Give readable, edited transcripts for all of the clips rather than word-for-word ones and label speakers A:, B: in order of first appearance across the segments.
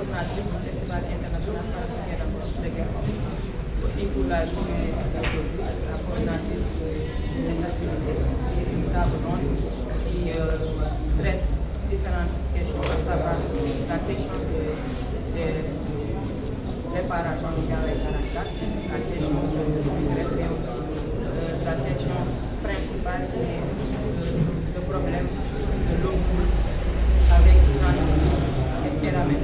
A: coordonnatrice du Festival international de guerre. Aussi pour la journée d'aujourd'hui, la coordonnatrice de cette activité qui est une table ronde qui traite différentes questions, à savoir la question des réparations dans les 44, la question de migrants, mais aussi la question principale qui est le problème de l'eau avec et la même.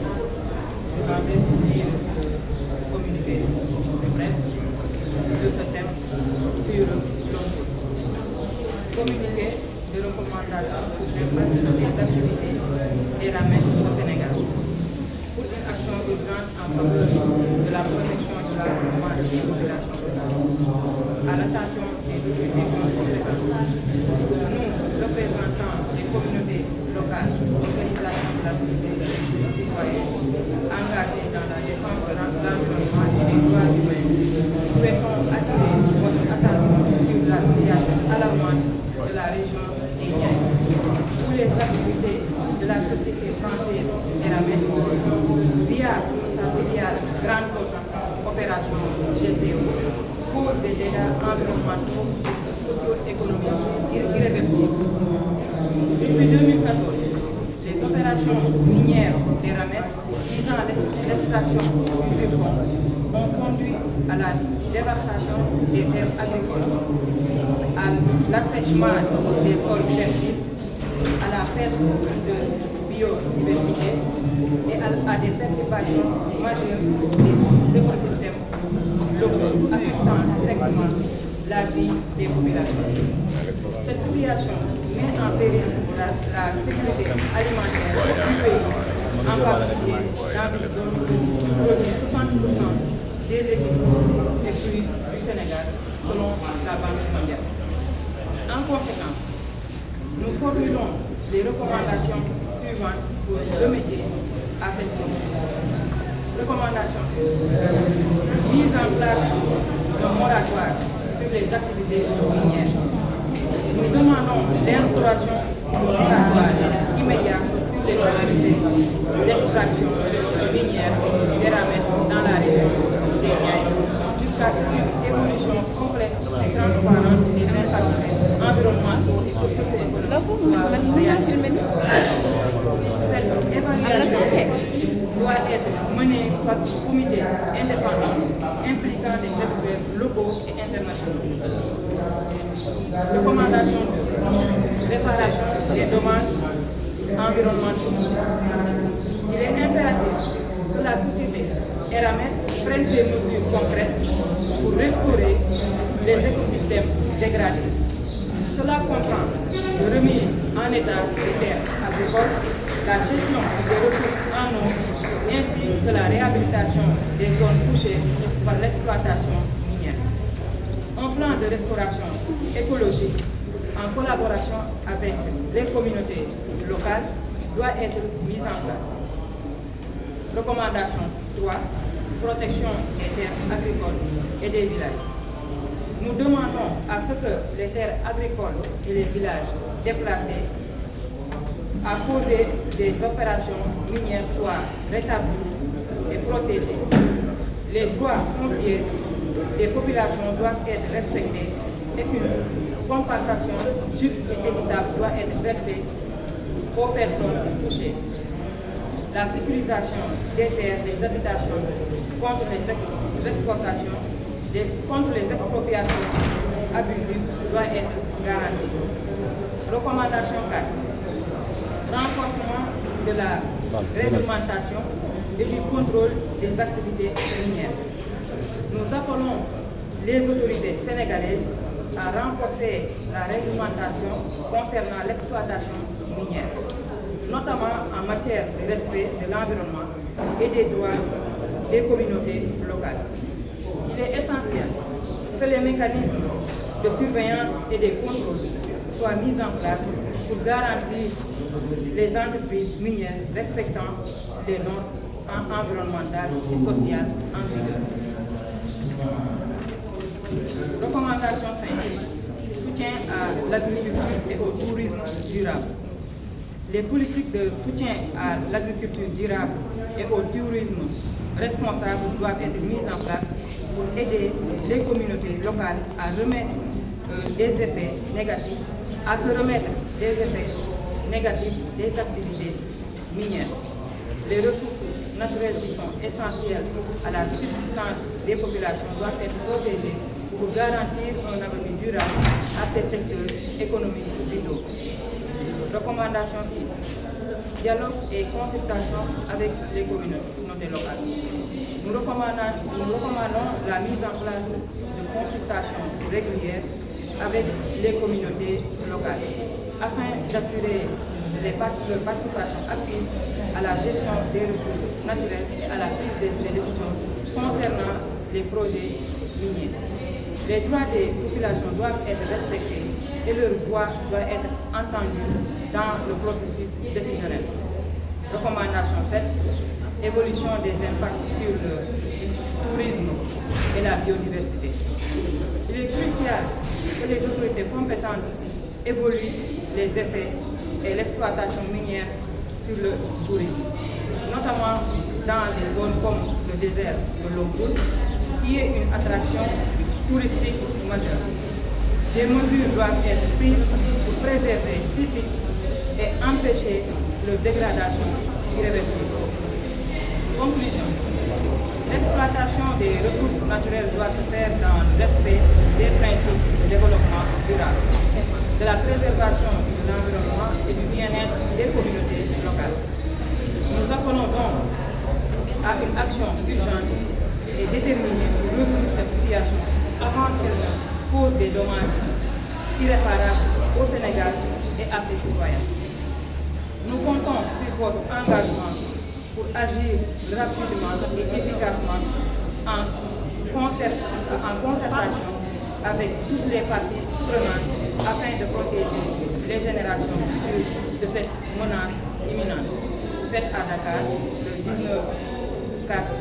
A: Je vais vous lire le communiqué de presse de ce thème sur l'eau. Communiqué de recommandation sur l'impact des activités et la MED au Sénégal pour une action urgente en faveur de la protection de la population locale. À l'attention des autorités compétentes, nous, représentants des communautés locales, organisations de la société citoyenne, engagées dans la défense de l'environnement et des droits humains, souhaitons attirer votre attention sur la situation alarmante de la région des Niayes, où les activités de la société française Eramet, via sa filiale Grande Opération GCO, cause des dégâts environnementaux et socio-économiques irréversibles. Depuis 2014, les opérations minières d'Eramet visant l'extraction du zircon ont conduit à la dévastation des terres agricoles, à l'assèchement des sols fertiles, à la perte de biodiversité et à des perturbations majeures des écosystèmes locaux affectant directement la vie des populations. Cette situation met en péril la sécurité alimentaire du pays, en particulier dans une zone où produit 60% des légumes et fruits du Sénégal, selon la Banque mondiale. En conséquence, nous formulons les recommandations suivantes pour remédier à cette question. Recommandation. Mise en place d'un moratoire sur les activités minières. Nous demandons l'instauration d'un moratoire immédiat sur les activités d'extraction minière d'Eramet dans la région des Niayes, jusqu'à ce qu'une évolution complète et transparente des impacts environnementaux et socio-économiques soit réalisée. Cette évaluation doit être menée par un comité indépendant impliquant des experts locaux et internationaux. Recommandation de réparation des dommages environnementaux. Il est impératif que la société Eramet prenne des mesures concrètes pour restaurer les écosystèmes dégradés. Cela comprend la remise en état des terres agricoles, la gestion des ressources en eau, ainsi que la réhabilitation des zones touchées par l'exploitation minière. Un plan de restauration écologique en collaboration avec les communautés locales doit être mis en place. Recommandation 3. Protection des terres agricoles et des villages. Nous demandons à ce que les terres agricoles et les villages déplacés à cause des opérations minières soient rétablis et protégés. Les droits fonciers des populations doivent être respectés et une compensation juste et équitable doit être versée aux personnes touchées. La sécurisation des terres, des habitations contre les exportations, contre les expropriations abusives doit être garantie. Recommandation 4. Renforcement de la réglementation et du contrôle des activités minières. Nous appelons les autorités sénégalaises à renforcer la réglementation concernant l'exploitation minière, notamment en matière de respect de l'environnement et des droits des communautés locales. Il est essentiel que les mécanismes de surveillance et de contrôle soient mis en place pour garantir les entreprises minières respectant les normes environnementales et sociales en vigueur. Recommandation 5. Soutien à l'agriculture et au tourisme durable. Les politiques de soutien à l'agriculture durable et au tourisme responsable doivent être mises en place pour aider les communautés locales à se remettre des effets négatifs des activités minières. Les ressources naturelles qui sont essentielles à la subsistance des populations doivent être protégées pour garantir un avenir durable à ces secteurs économiques vitaux. Recommandation 6. Dialogue et consultation avec les communautés locales. Nous recommandons la mise en place de consultations régulières avec les communautés locales afin d'assurer leur participation active à la gestion des ressources naturelles et à la prise des décisions concernant les projets miniers. Les droits des populations doivent être respectés et leur voix doit être entendue dans le processus décisionnel. Recommandation 7. Évolution des impacts sur le tourisme et la biodiversité. Il est crucial que les autorités compétentes évaluent les effets et l'exploitation minière sur le tourisme, notamment dans des zones comme le désert de Lomboul, qui est une attraction touristique majeure. Des mesures doivent être prises pour préserver ces sites et empêcher leur dégradation irréversible. Conclusion. L'exploitation des ressources naturelles doit se faire dans le respect des principes de développement durable, de la préservation de l'environnement et du bien-être des communautés locales. Nous appelons donc à une action urgente et déterminée pour résoudre cette situation avant qu'elle ne cause des dommages irréparables au Sénégal et à ses citoyens. Nous comptons sur votre engagement pour agir rapidement et efficacement en concertation avec toutes les parties prenantes afin de protéger les générations futures de cette menace imminente. Faite à Dakar le 19/4